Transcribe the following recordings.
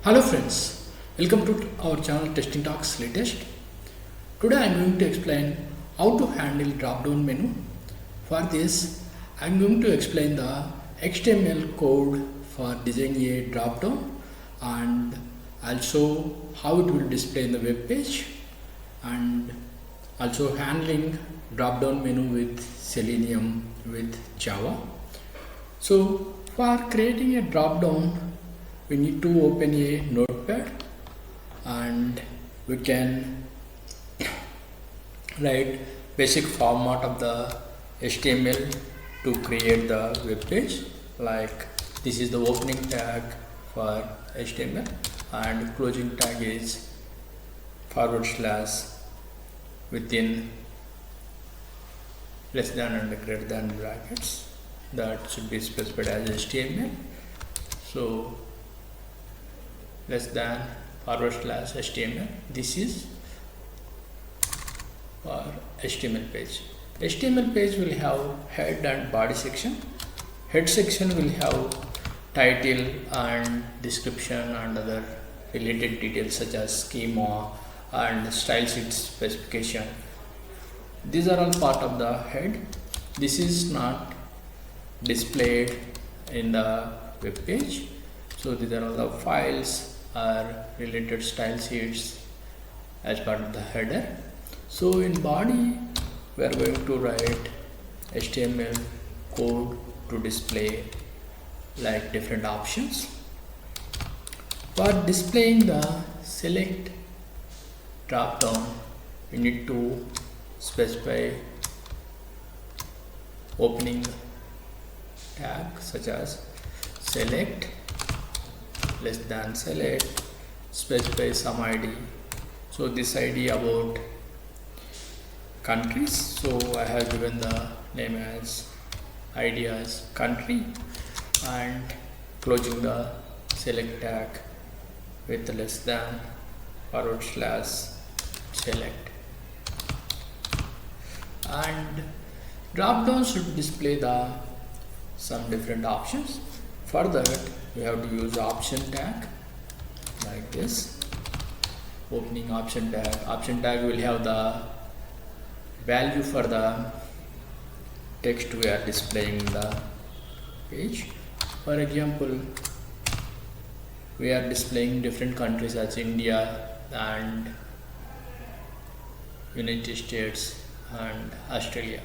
Hello friends, welcome to our channel Testing Talks Latest. Today I am going to explain how to handle drop-down menu. For this, I am going to explain the HTML code for designing a drop-down and also how it will display in the web page and also handling drop-down menu with Selenium with Java. So for creating a drop-down, we need to open a notepad and we can write basic format of the HTML to create the web page. Like this is the opening tag for HTML and closing tag is / within less than and greater than brackets. That should be specified as HTML. So less than / HTML. This is for HTML page. HTML page will have head and body section. Head section will have title and description and other related details such as schema and style sheet specification. These are all part of the head. This is not displayed in the web page. So these are all the files or related style sheets as part of the header. So in body we are going to write HTML code to display like different options. For displaying the select drop down, we need to specify opening tag such as select less than select, specify some ID. So this ID about countries, so I have given the name as ID as country and closing the select tag with less than / select. And drop down should display the some different options. For that we have to use option tag like this. Opening option tag. Option tag will have the value for the text we are displaying in the page. For example, we are displaying different countries as India and United States and Australia.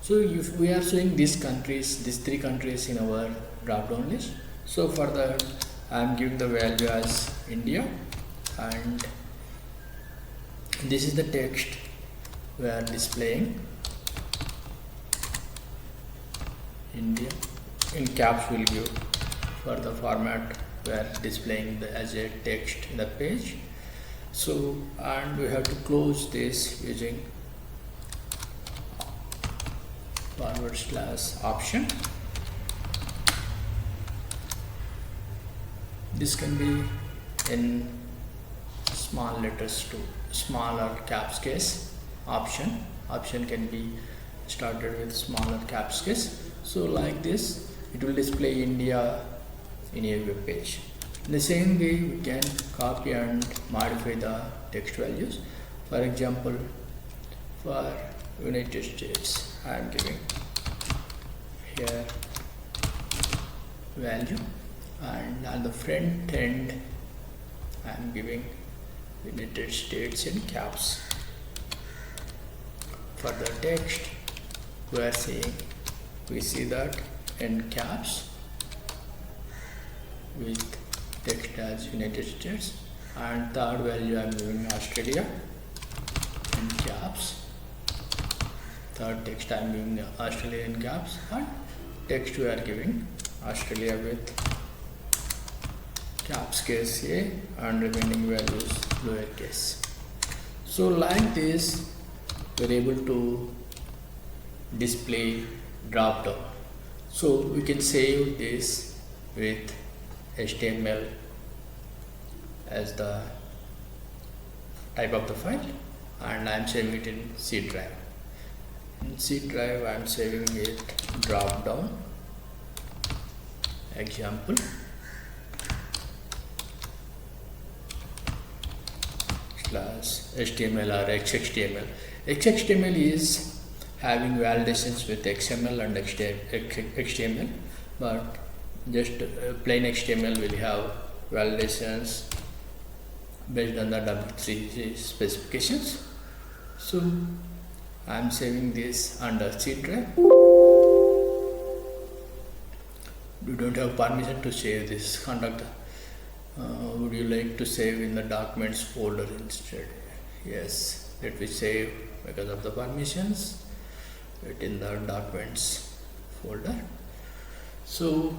So if we are showing these three countries in our drop down list, so for that I am giving the value as India and this is the text we are displaying. India in caps will give for the format we are displaying as a text in the page. So and we have to close this using / option. This can be in small letters to smaller caps case. Option can be started with smaller caps case. So like this it will display India in a web page. In the same way we can copy and modify the text values. For example, for United States I am giving here value and on the front end I am giving United States in caps. For the text we see that in caps with text as United States and third value I am giving Australia in caps. Third text I am giving Australia in caps and text we are giving Australia with caps case A and remaining values lowercase. So like this we are able to display drop down. So we can save this with HTML as the type of the file and I am saving it in C drive. In C drive I am saving it drop down example slash HTML or XHTML. XHTML is having validations with XML and HTML, but just plain HTML will have validations based on the W3C specifications. So I am saving this under C drive. You don't have permission to save this contact. Would you like to save in the documents folder instead? Yes, let me save because of the permissions it in the documents folder. So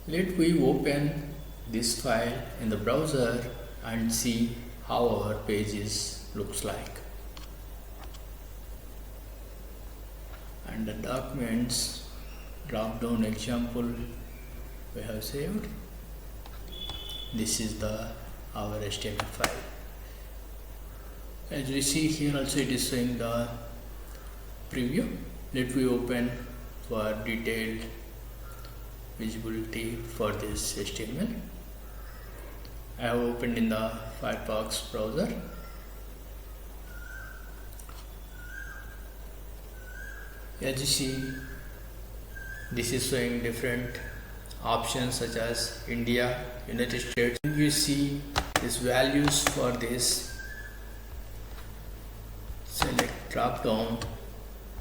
let me open this file in the browser and see how our pages looks like. And the documents drop down example we have saved. This is our HTML file. As we see here also it is showing the preview. Let me open for detailed visibility for this HTML. I have opened in the Firefox browser. As you see, this is showing different options such as India, United States. You see these values for this. Select drop down.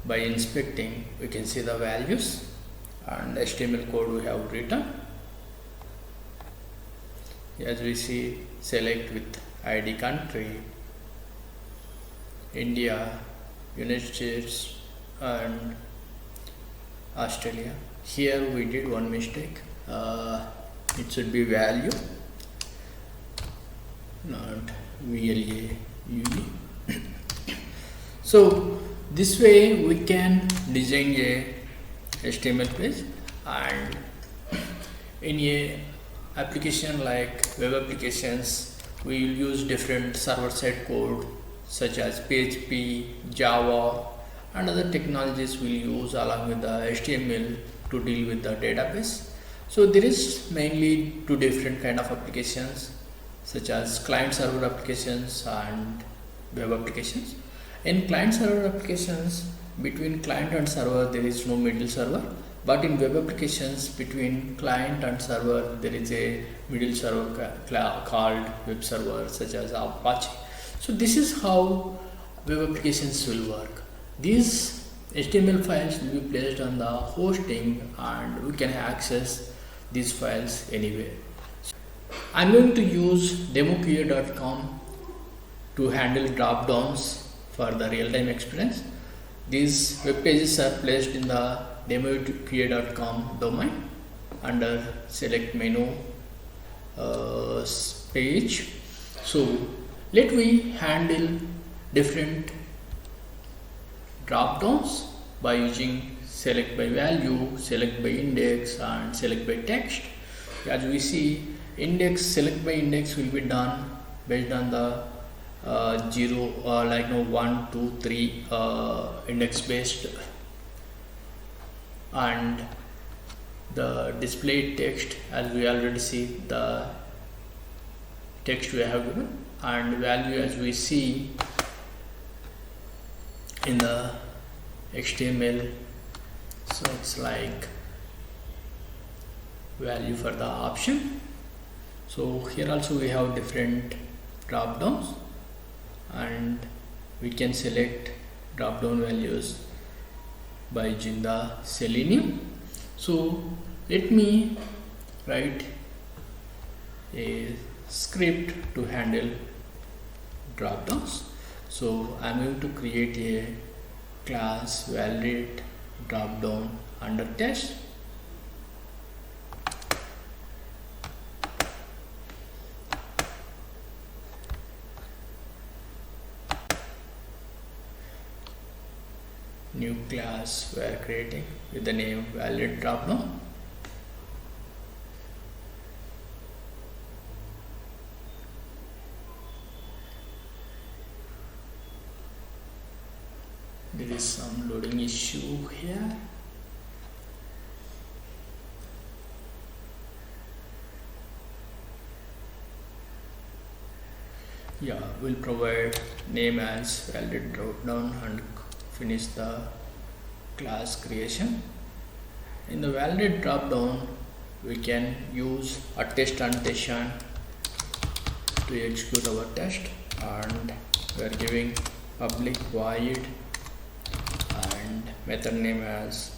By inspecting, we can see the values and HTML code we have written. As we see, select with ID country, India, United States and Australia. Here we did one mistake. It should be value, not VLAUE. So this way we can design a HTML page, and in a application like web applications we will use different server-side code such as PHP, Java and other technologies we'll use along with the HTML to deal with the database. So there is mainly two different kind of applications such as client-server applications and web applications. In client-server applications, between client and server there is no middle server, but in web applications between client and server there is a middle server called web server such as Apache. So this is how web applications will work. These HTML files will be placed on the hosting and we can access these files anywhere. I am going to use demoqa.com to handle drop-downs for the real-time experience. These web pages are placed in the demoqa.com domain under select menu page. So let me handle different drop-downs by using select by value, select by index and select by text. As we see, select by index will be done based on the 1, 2, 3 index based, and the display text, as we already see the text we have given, and value as we see in the HTML. So it's like value for the option. So here also we have different drop downs and we can select drop down values by using the Selenium. So let me write a script to handle drop downs. So I'm going to create a class validate drop down under test. New class we are creating with the name validate drop down. There is some loading issue here. Yeah, we'll provide name as valid dropdown and finish the class creation. In the valid dropdown, we can use attest annotation to execute our test, and we are giving public void and method name as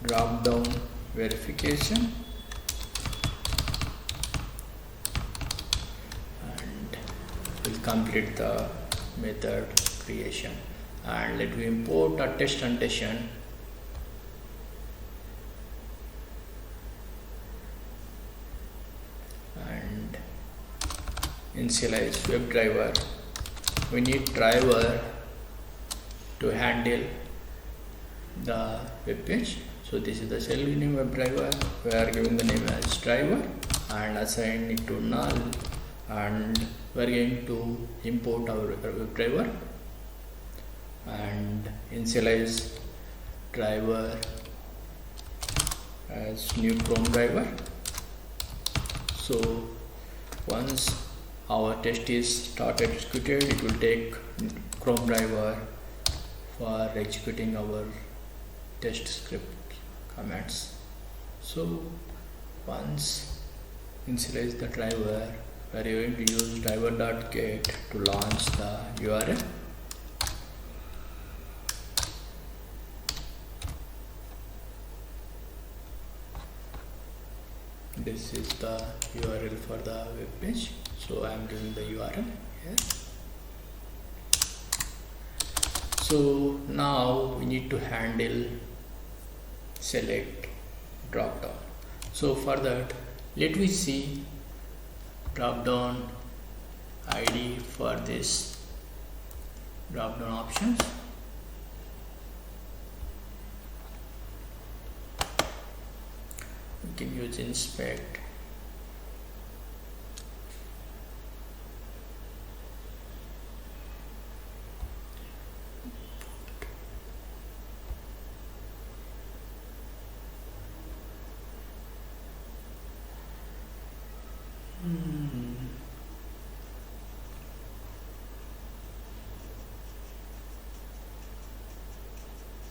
dropdown verification, and we'll complete the method creation. And let me import attest annotation and initialize WebDriver. We need driver to handle the web page. So this is the Selenium WebDriver. We are giving the name as driver and assign it to null, and we are going to import our WebDriver and initialize driver as new Chrome driver. So once our test is started executed, it will take Chrome driver for executing our test script commands. So once initialize the driver, we are going to use driver.get to launch the URL. This is the URL for the web page, so I am giving the URL here. So now we need to handle select dropdown. So for that, let me see dropdown ID for this dropdown options. We can use inspect.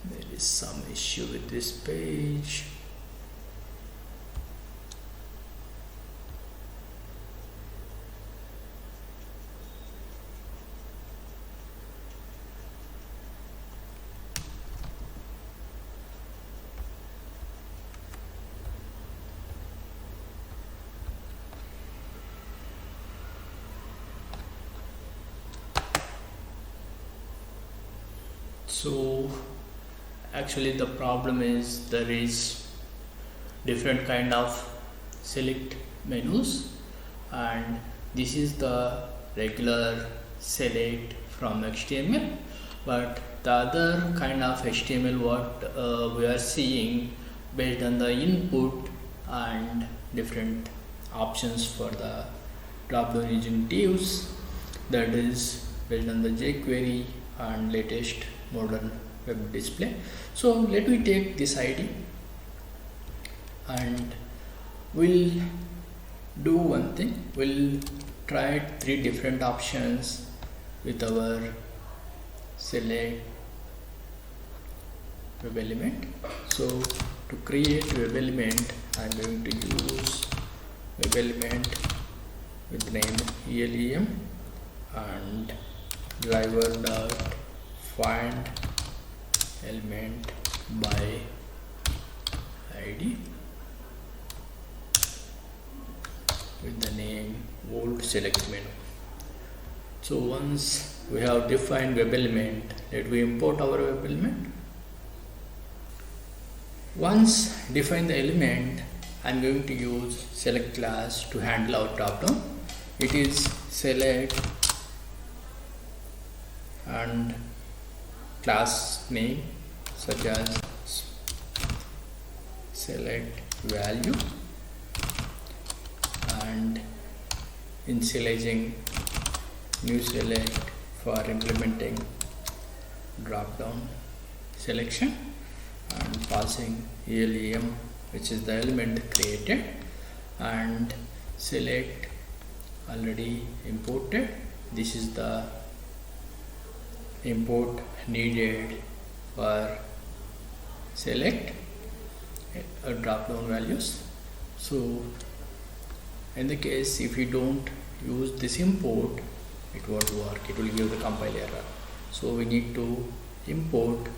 There is some issue with this page. So actually the problem is there is different kind of select menus, and this is the regular select from HTML, but the other kind of HTML what we are seeing based on the input and different options for the dropdown using divs, that is based on the jQuery and latest modern web display. So let me take this ID and we'll do one thing. We'll try 3 different options with our select web element. So to create web element, I'm going to use web element with name ELEM and driver dot find element by ID with the name old select menu. So once we have defined web element, let we import our web element. Once define the element, I'm going to use select class to handle our dropdown. It is select and class name such as select value and initializing new select for implementing dropdown selection and passing ELEM, which is the element created, and select already imported this is the import needed for select drop down values. So in the case if you don't use this import, it won't work, it will give the compile error. So we need to import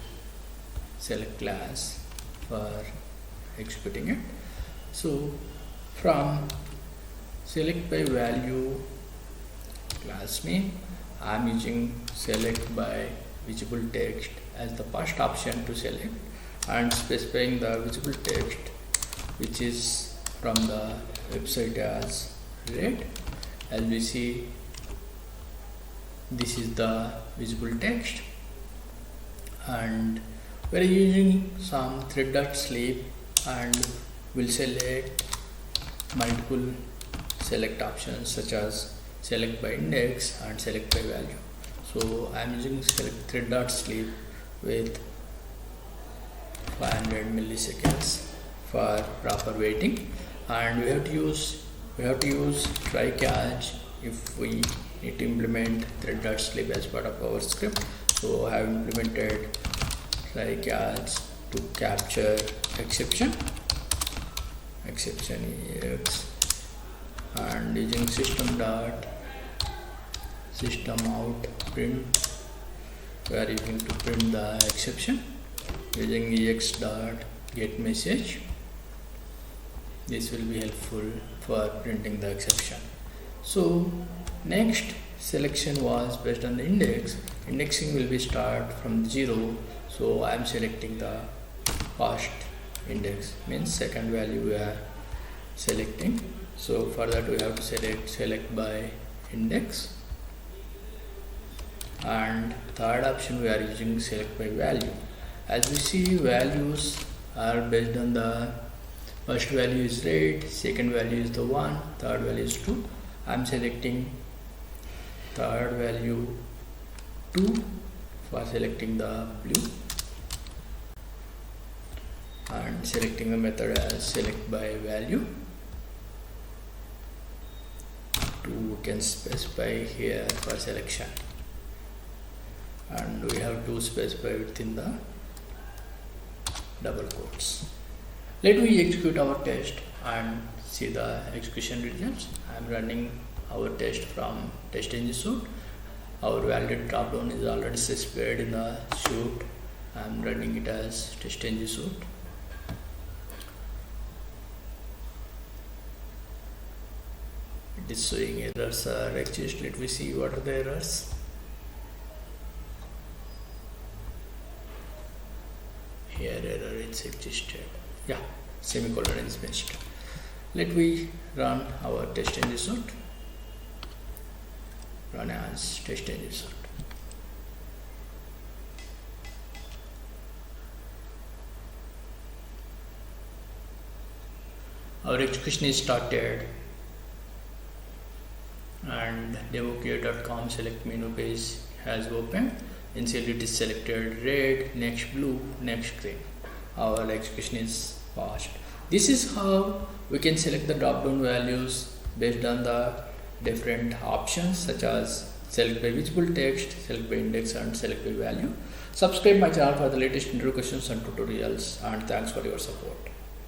select class for executing it. So from select by value class name, I am using select by visible text as the first option to select, and specifying the visible text which is from the website as red. As we see, this is the visible text, and we are using some thread.sleep, and we'll select multiple select options such as select by index and select by value. So I am using select thread.sleep with 500 milliseconds for proper waiting, and we have to use try catch if we need to implement thread.sleep as part of our script. So I have implemented try catch to capture exception EX, and using system out print, we are using to print the exception using EX dot get message. This will be helpful for printing the exception. So next selection was based on the index. Indexing will be start from 0, so I am selecting the first index, means second value we are selecting. So for that we have to select by index, and third option we are using select by value. As we see, values are based on the first value is red, second value is the 1, third value is 2. I am selecting third value 2 for selecting the blue, and selecting the method as select by value. 2 can specify here for selection, and we have to specify within the double quotes. Let me execute our test and see the execution results. I am running our test from test engine suite. Our valid dropdown is already specified in the suite. I am running it as test engine suite. It is showing errors are exist. Let me see what are the errors. Here error is existed. Yeah, semicolon is missed. Let me run our test engine suite. Run as test engine suite. Our execution is started, and demoq.com select menu page has opened. Initially it is selected red, next blue, next green. Our execution is fast. This is how we can select the drop down values based on the different options such as select by visible text, select by index, and select by value. Subscribe my channel for the latest interview questions and tutorials, and thanks for your support.